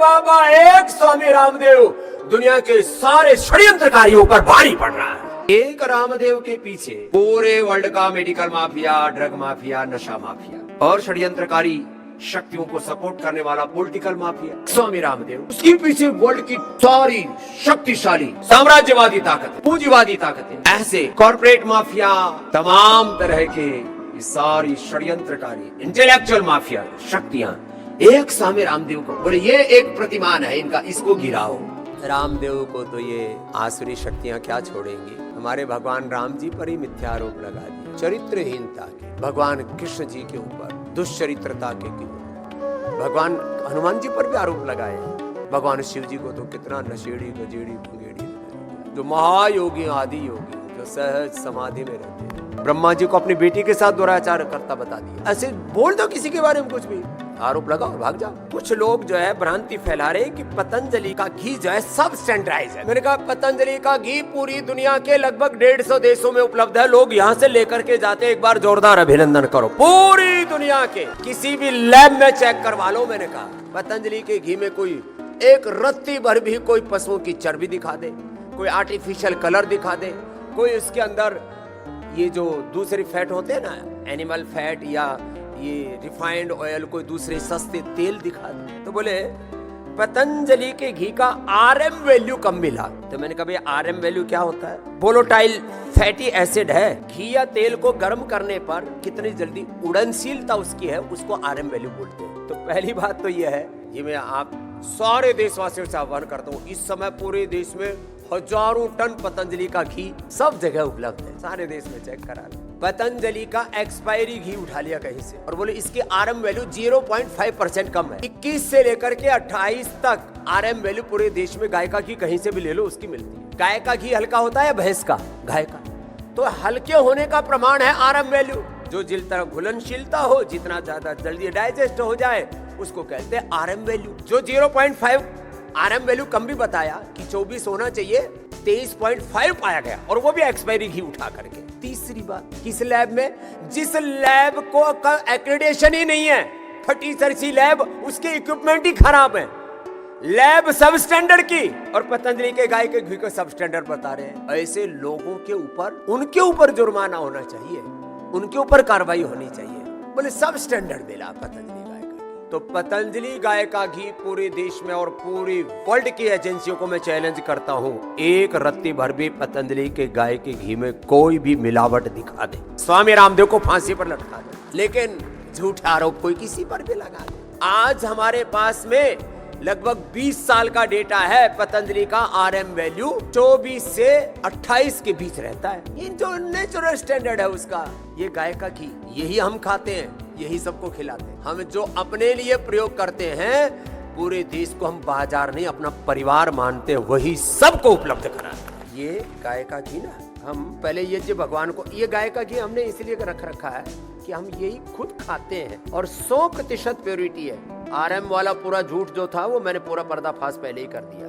बाबा एक स्वामी रामदेव दुनिया के सारे षड्यंत्रकारियों पर भारी पड़ रहा है। एक रामदेव के पीछे पूरे वर्ल्ड का मेडिकल माफिया, ड्रग माफिया, नशा माफिया और षड्यंत्रकारी शक्तियों को सपोर्ट करने वाला पॉलिटिकल माफिया स्वामी रामदेव, उसके पीछे वर्ल्ड की सारी शक्तिशाली साम्राज्यवादी ताकत, पूंजीवादी ताकतें, ऐसे कॉर्पोरेट माफिया, तमाम तरह के ये सारी षड्यंत्रकारी इंटेलेक्चुअल माफिया शक्तियां एक स्वामी रामदेव को बोले ये एक प्रतिमान है इनका, इसको गिराओ। रामदेव को तो ये आसुरी शक्तियां क्या छोड़ेंगी। हमारे भगवान राम जी पर ही मिथ्या आरोप लगा दिए, चरित्रहीनता के, भगवान कृष्ण जी के ऊपर दुष्चरित्रता के ऊपर, भगवान हनुमान जी पर भी आरोप लगाए। भगवान शिव जी को तो कितना नशेड़ी, गजेड़ी, भंगेड़ी, जो महायोगी, आदि योगी, जो सहज समाधि में रहते हैं। ब्रह्मा जी को अपनी बेटी के साथ दुराचार करता बता दिया। ऐसे बोल दो किसी के बारे में कुछ भी, आरोप लगाओ, भाग जाओ। कुछ लोग जो है भ्रांति फैला रहे कि पतंजलि का घी जो है सब स्टैंडर्डाइज है। मैंने कहा पतंजलि का घी पूरी दुनिया के लगभग 150 देशों में उपलब्ध है। लोग यहाँ से लेकर के जाते, एक बार जोरदार अभिनंदन करो। पूरी दुनिया के किसी भी लैब में चेक करवा लो। मैंने कहा पतंजलि के घी में कोई एक रत्ती भर भी कोई पशुओं की चर्बी दिखा दे, कोई आर्टिफिशियल कलर दिखा दे, कोई उसके अंदर ये जो दूसरे फैट होते हैं ना, एनिमल फैट या ये रिफाइंड ऑयल, कोई दूसरे सस्ते तेल दिखा दे, तो बोले पतंजलि के घी का आरएम वैल्यू कम मिला। तो मैंने कहा भाई आरएम वैल्यू क्या होता है? वोलेटाइल फैटी एसिड है। घी या तेल को गर्म करने पर कितनी जल्दी उड़नशीलता उसकी है, उसको आरएम वैल्यू बोलते हैं। तो पहली बात तो यह है, ये मैं आप सारे देशवासियों से आह्वान करता हूँ, इस समय पूरे देश में हजारों टन पतंजलि का घी सब जगह उपलब्ध है, सारे देश में चेक करा लो। पतंजलि का एक्सपायरी घी उठा लिया कहीं से और बोले इसकी आरएम वैल्यू 0.5% कम है। 21 से लेकर के 28 तक आरएम वैल्यू पूरे देश में गाय का घी कहीं से भी ले लो उसकी मिलती है। गाय का घी हल्का होता है या भैंस का? गाय का। तो हल्के होने का प्रमाण है आरएम वैल्यू। जो जितना घुलनशीलता हो, जितना ज्यादा जल्दी डाइजेस्ट हो जाए, उसको कहते हैं आरएम वैल्यू। जो 0.5 आरएम वैल्यू कम भी बताया कि 24 होना चाहिए, 23.5 पाया गया और वो भी एक्सपायरी घी उठा करके। तीसरी बात, किस लैब में? जिस लैब को एक्रेडिटेशन ही नहीं है, फटी सरसी लैब, उसके इक्विपमेंट ही खराब है। लैब सब स्टैंडर्ड की और पतंजलि के गाय के घी को सब स्टैंडर्ड बता रहे हैं। ऐसे लोगों के ऊपर, उनके ऊपर जुर्माना होना चाहिए, उनके ऊपर कार्रवाई होनी चाहिए। बोले सब स्टैंडर्ड मिला पतंजलि। तो पतंजलि गाय का घी पूरे देश में और पूरी वर्ल्ड की एजेंसियों को मैं चैलेंज करता हूं, एक रत्ती भर भी पतंजलि के गाय के घी में कोई भी मिलावट दिखा दे, स्वामी रामदेव को फांसी पर लटका दे। लेकिन झूठा आरोप कोई किसी पर भी लगा दे। आज हमारे पास में लगभग 20 साल का डेटा है। पतंजलि का आरएम वैल्यू 24 से 28 के बीच रहता है। ये जो नेचुरल स्टैंडर्ड है उसका, ये गाय का घी, यही हम खाते हैं, यही सबको खिलाते हैं। हम जो अपने लिए प्रयोग करते हैं, पूरे देश को हम बाजार नहीं अपना परिवार मानते हैं, वही सबको उपलब्ध कराते हैं। ये गाय का घी ना, हम पहले ये जो भगवान को, ये गाय का घी हमने इसलिए रख रखा है कि हम यही खुद खाते हैं और 100% प्योरिटी है। आरएम वाला पूरा झूठ जो था वो मैंने पूरा पर्दाफाश पहले ही कर दिया।